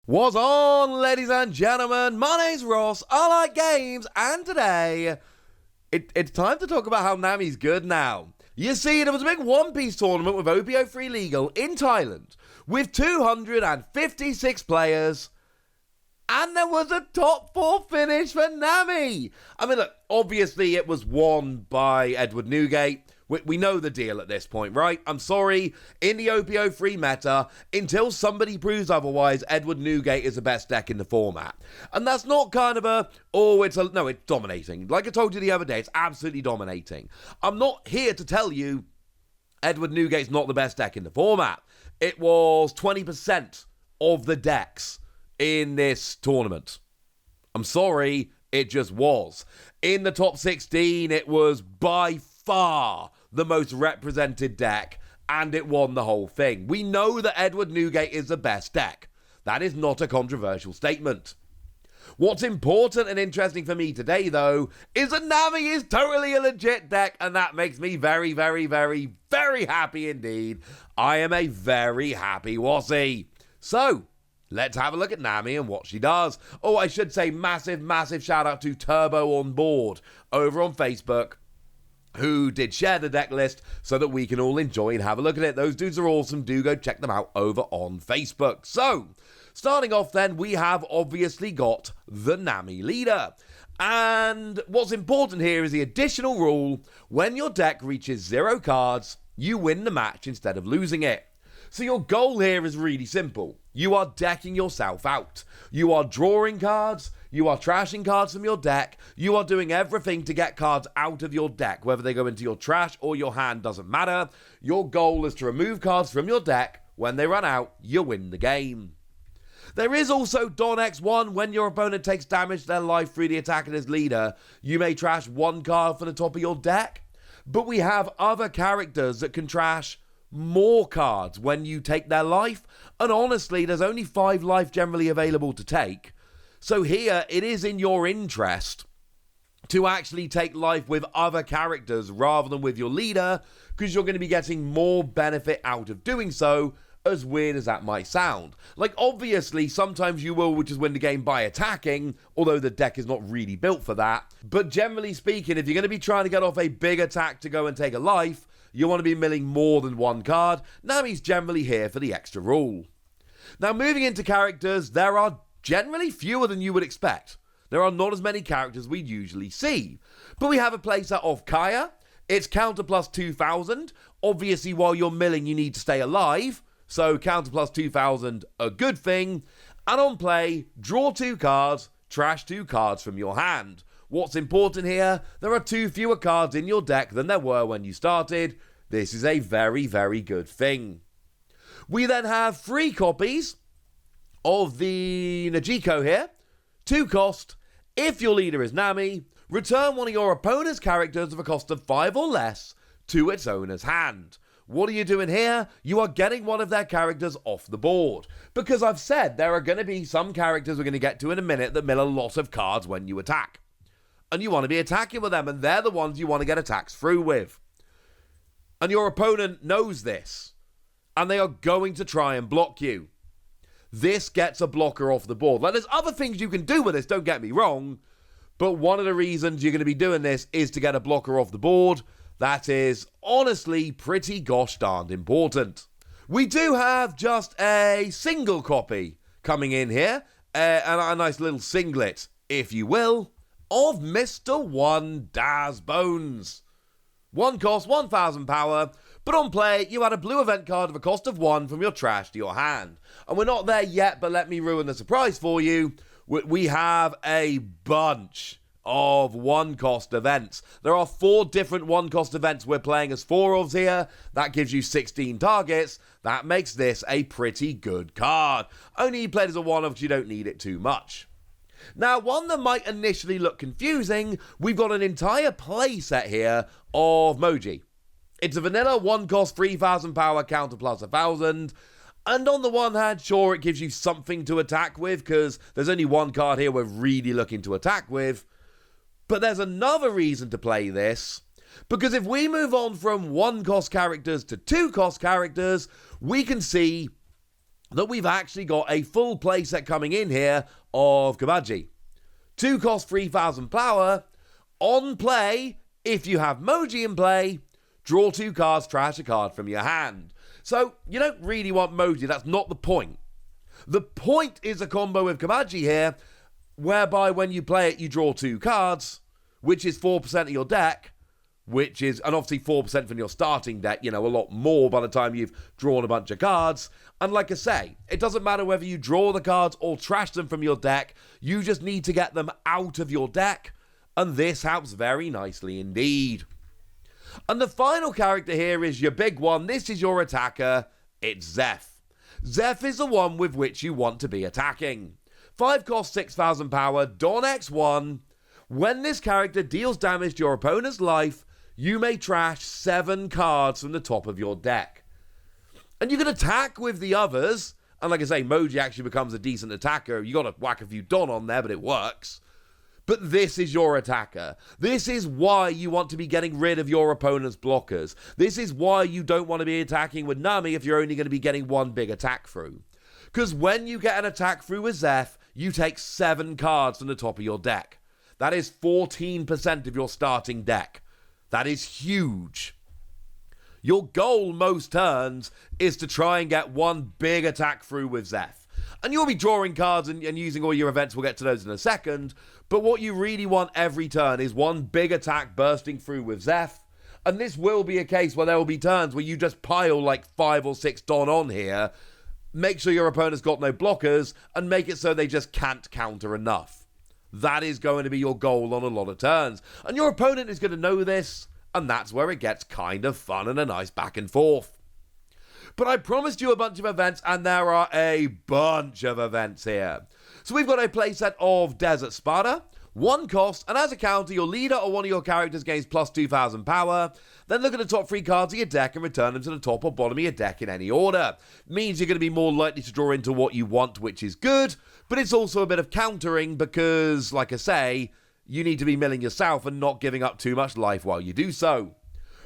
What's on, ladies and gentlemen? My name's Ross, I like games, and today, it's time to talk about how Nami's good now. You see, there was a big One Piece tournament with OP-03 Legal in Thailand, with 256 players, and there was a top 4 finish for Nami. I mean, look, obviously it was won by Edward Newgate. We know the deal at this point, right? I'm sorry, in the OP-03 meta, until somebody proves otherwise, Edward Newgate is the best deck in the format. And that's not kind of it's dominating. Like I told you the other day, it's absolutely dominating. I'm not here to tell you Edward Newgate's not the best deck in the format. It was 20% of the decks in this tournament. I'm sorry, it just was. In the top 16, it was by far the most represented deck, and it won the whole thing. We know that Edward Newgate is the best deck. That is not a controversial statement. What's important and interesting for me today, though, is that Nami is totally a legit deck, and that makes me very, very, very, very happy indeed. I am a very happy Wassy. So, let's have a look at Nami and what she does. Oh, I should say massive, massive shout out to Turbo on Board over on Facebook, who did share the deck list so that we can all enjoy and have a look at it. Those dudes are awesome. Do go check them out over on Facebook. So, starting off then, we have obviously got the Nami leader. And what's important here is the additional rule: when your deck reaches 0 cards, you win the match instead of losing it. So your goal here is really simple. You are decking yourself out. You are drawing cards. You are trashing cards from your deck. You are doing everything to get cards out of your deck. Whether they go into your trash or your hand doesn't matter. Your goal is to remove cards from your deck. When they run out, you win the game. There is also Don X1. When your opponent takes damage to their life through the attack of his leader, you may trash 1 card from the top of your deck. But we have other characters that can trash more cards when you take their life, and honestly there's only 5 life generally available to take. So here it is in your interest to actually take life with other characters rather than with your leader, because you're going to be getting more benefit out of doing so, as weird as that might sound. Like, obviously sometimes you will just win the game by attacking, although the deck is not really built for that, but generally speaking, if you're going to be trying to get off a big attack to go and take a life, you want to be milling more than 1 card. Nami's generally here for the extra rule. Now, moving into characters, there are generally fewer than you would expect. There are not as many characters we'd usually see. But we have a playset of Kaya. It's counter plus 2000. Obviously, while you're milling, you need to stay alive. So counter plus 2000, a good thing. And on play, draw 2 cards, trash 2 cards from your hand. What's important here? There are 2 fewer cards in your deck than there were when you started. This is a very, very good thing. We then have 3 copies of the Najiko here. 2 cost. If your leader is Nami, return one of your opponent's characters of a cost of 5 or less to its owner's hand. What are you doing here? You are getting one of their characters off the board. Because I've said there are going to be some characters we're going to get to in a minute that mill a lot of cards when you attack. And you want to be attacking with them, and they're the ones you want to get attacks through with. And your opponent knows this, and they are going to try and block you. This gets a blocker off the board. Like, there's other things you can do with this, don't get me wrong, but one of the reasons you're going to be doing this is to get a blocker off the board. That is honestly pretty gosh darned important. We do have just a single copy coming in here, a nice little singlet, if you will, of Mr. 1 Daz Bones. 1 cost, 1000 power, but on play, you add a blue event card of a cost of 1 from your trash to your hand. And we're not there yet, but let me ruin the surprise for you. We have a bunch of 1 cost events. There are 4 different 1 cost events we're playing as 4 ofs here. That gives you 16 targets. That makes this a pretty good card. Only you play it as a 1 off because you don't need it too much. Now, one that might initially look confusing, we've got an entire playset here of Moji. It's a vanilla 1 cost 3000 power counter plus 1000. And on the one hand, sure, it gives you something to attack with because there's only 1 card here we're really looking to attack with. But there's another reason to play this, because if we move on from 1 cost characters to 2 cost characters, we can see that we've actually got a full playset coming in here of Kabaji. 2 cost 3,000 power. On play, if you have Moji in play, draw 2 cards, trash a card from your hand. So, you don't really want Moji, that's not the point. The point is a combo with Kabaji here, whereby when you play it, you draw 2 cards, which is 4% of your deck, and obviously 4% from your starting deck, a lot more by the time you've drawn a bunch of cards. And like I say, it doesn't matter whether you draw the cards or trash them from your deck, you just need to get them out of your deck, and this helps very nicely indeed. And the final character here is your big one. This is your attacker. It's Zeph. Zeph is the one with which you want to be attacking. 5 cost 6,000 power, Don X1. When this character deals damage to your opponent's life, you may trash 7 cards from the top of your deck. And you can attack with the others, and like I say, Moji actually becomes a decent attacker. You got to whack a few Don on there, but it works. But this is your attacker. This is why you want to be getting rid of your opponent's blockers. This is why you don't want to be attacking with Nami if you're only going to be getting one big attack through. Because when you get an attack through with Zeph, you take 7 cards from the top of your deck. That is 14% of your starting deck. That is huge. Your goal most turns is to try and get one big attack through with Zeph. And you'll be drawing cards and using all your events. We'll get to those in a second. But what you really want every turn is one big attack bursting through with Zeph. And this will be a case where there will be turns where you just pile like 5 or 6 Don on here. Make sure your opponent's got no blockers and make it so they just can't counter enough. That is going to be your goal on a lot of turns. And your opponent is going to know this, and that's where it gets kind of fun and a nice back and forth. But I promised you a bunch of events, and there are a bunch of events here. So we've got a playset of Desert Spada, 1 cost, and as a counter, your leader or one of your characters gains plus 2,000 power. Then look at the top 3 cards of your deck and return them to the top or bottom of your deck in any order. Means you're going to be more likely to draw into what you want, which is good, but it's also a bit of countering because, like I say, you need to be milling yourself and not giving up too much life while you do so.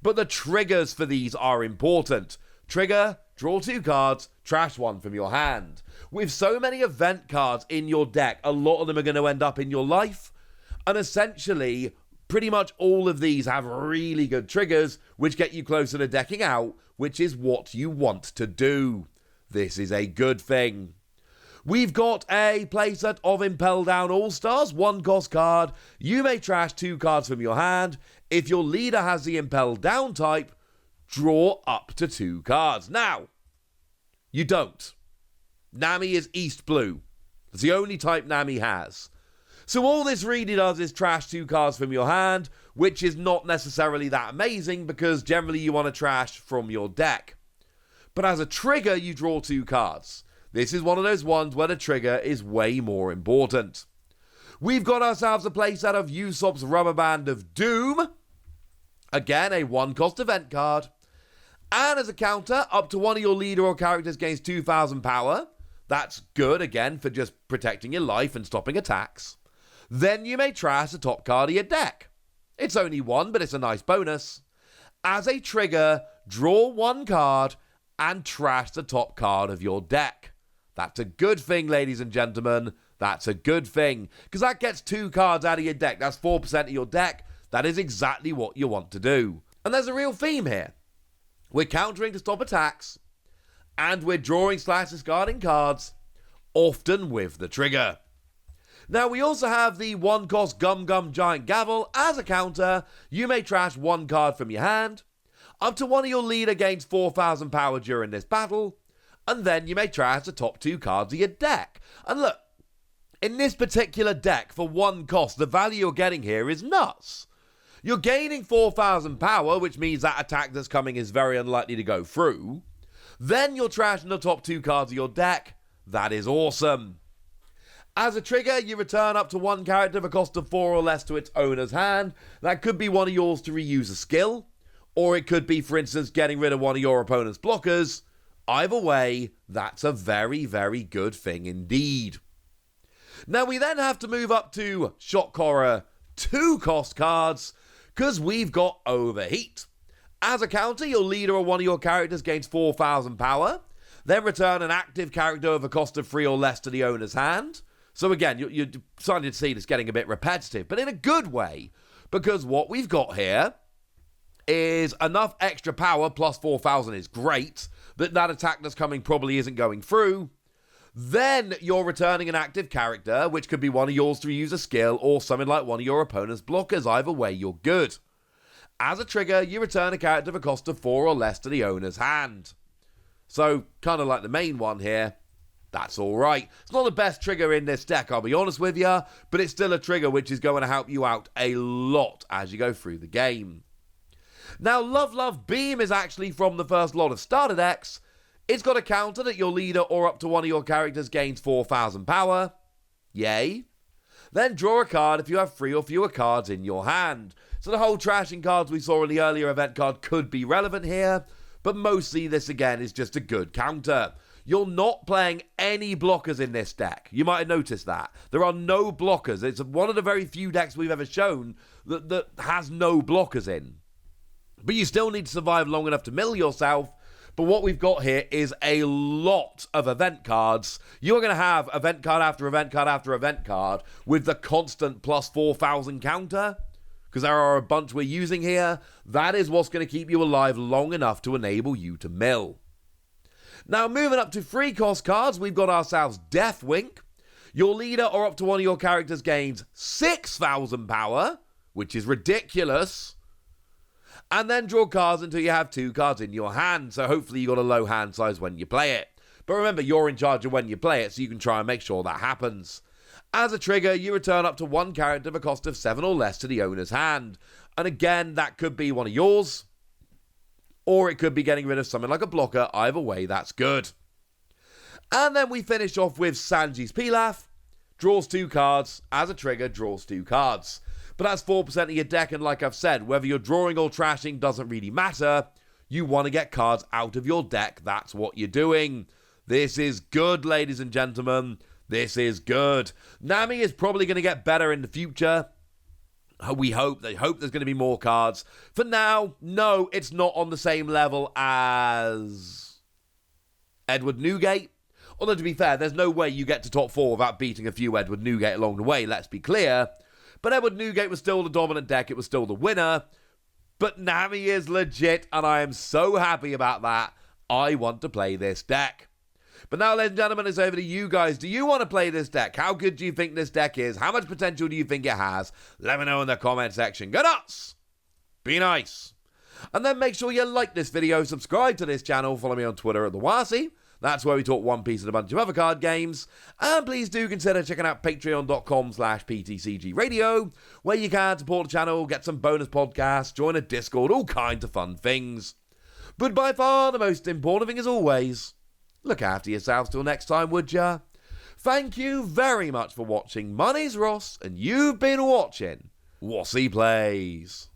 But the triggers for these are important. Trigger, draw 2 cards, trash 1 from your hand. With so many event cards in your deck, a lot of them are going to end up in your life. And essentially, pretty much all of these have really good triggers, which get you closer to decking out, which is what you want to do. This is a good thing. We've got a playset of Impel Down All-Stars, 1 cost card. You may trash 2 cards from your hand. If your leader has the Impel Down type, draw up to 2 cards. Now, you don't. Nami is East Blue. It's the only type Nami has. So all this really does is trash 2 cards from your hand, which is not necessarily that amazing because generally you want to trash from your deck. But as a trigger, you draw 2 cards. This is one of those ones where the trigger is way more important. We've got ourselves a playset of Usopp's Rubber Band of Doom. Again, a 1 cost event card. And as a counter, up to one of your leader or characters gains 2,000 power. That's good, again, for just protecting your life and stopping attacks. Then you may trash the top card of your deck. It's only 1, but it's a nice bonus. As a trigger, draw 1 card and trash the top card of your deck. That's a good thing, ladies and gentlemen. That's a good thing. Because that gets 2 cards out of your deck. That's 4% of your deck. That is exactly what you want to do. And there's a real theme here. We're countering to stop attacks. And we're drawing / discarding cards. Often with the trigger. Now, we also have the 1 cost Gum Gum Giant Gavel. As a counter, you may trash 1 card from your hand. Up to one of your leader gains 4,000 power during this battle. And then you may trash the top 2 cards of your deck. And look, in this particular deck, for 1 cost, the value you're getting here is nuts. You're gaining 4,000 power, which means that attack that's coming is very unlikely to go through. Then you're trashing the top 2 cards of your deck. That is awesome. As a trigger, you return up to 1 character of a cost of 4 or less to its owner's hand. That could be one of yours to reuse a skill, or it could be, for instance, getting rid of one of your opponent's blockers. Either way, that's a very, very good thing indeed. Now, we then have to move up to Shock Horror 2 cost cards, because we've got Overheat. As a counter, your leader or one of your characters gains 4,000 power. Then return an active character of a cost of 3 or less to the owner's hand. So again, you're starting to see this getting a bit repetitive, but in a good way, because what we've got here is enough extra power, plus 4,000 is great, that attack that's coming probably isn't going through. Then you're returning an active character, which could be one of yours to use a skill, or something like one of your opponent's blockers. Either way, you're good. As a trigger, you return a character of a cost of 4 or less to the owner's hand. So, kind of like the main one here, that's alright. It's not the best trigger in this deck, I'll be honest with you, but it's still a trigger which is going to help you out a lot as you go through the game. Now, Love Beam is actually from the first lot of starter decks. It's got a counter that your leader or up to one of your characters gains 4,000 power. Yay. Then draw a card if you have 3 or fewer cards in your hand. So the whole trashing cards we saw in the earlier event card could be relevant here, but mostly this again is just a good counter. You're not playing any blockers in this deck. You might have noticed that. There are no blockers. It's one of the very few decks we've ever shown that has no blockers in. But you still need to survive long enough to mill yourself. But what we've got here is a lot of event cards. You're going to have event card after event card after event card with the constant plus 4,000 counter, because there are a bunch we're using here. That is what's going to keep you alive long enough to enable you to mill. Now, moving up to free cost cards, we've got ourselves Deathwink. Your leader or up to one of your characters gains 6,000 power, which is ridiculous. And then draw cards until you have 2 cards in your hand, so hopefully you got a low hand size when you play it. But remember, you're in charge of when you play it, so you can try and make sure that happens. As a trigger, you return up to 1 character of a cost of 7 or less to the owner's hand. And again, that could be one of yours, or it could be getting rid of something like a blocker. Either way, that's good. And then we finish off with Sanji's Pilaf. Draws 2 cards. As a trigger, draws 2 cards. But that's 4% of your deck, and like I've said, whether you're drawing or trashing doesn't really matter. You want to get cards out of your deck. That's what you're doing. This is good, ladies and gentlemen. This is good. Nami is probably going to get better in the future. We hope. They hope there's going to be more cards. For now, no, it's not on the same level as Edward Newgate. Although, to be fair, there's no way you get to top 4 without beating a few Edward Newgate along the way, let's be clear. But Edward Newgate was still the dominant deck. It was still the winner. But Nami is legit, and I am so happy about that. I want to play this deck. But now, ladies and gentlemen, it's over to you guys. Do you want to play this deck? How good do you think this deck is? How much potential do you think it has? Let me know in the comment section. Go nuts! Be nice. And then make sure you like this video, subscribe to this channel, follow me on Twitter at TheWasi. That's where we talk One Piece and a bunch of other card games. And please do consider checking out patreon.com/PTCG Radio, where you can support the channel, get some bonus podcasts, join a Discord, all kinds of fun things. But by far the most important thing is always, look after yourselves till next time, would ya? Thank you very much for watching. My name's Ross, and you've been watching Wasi Plays.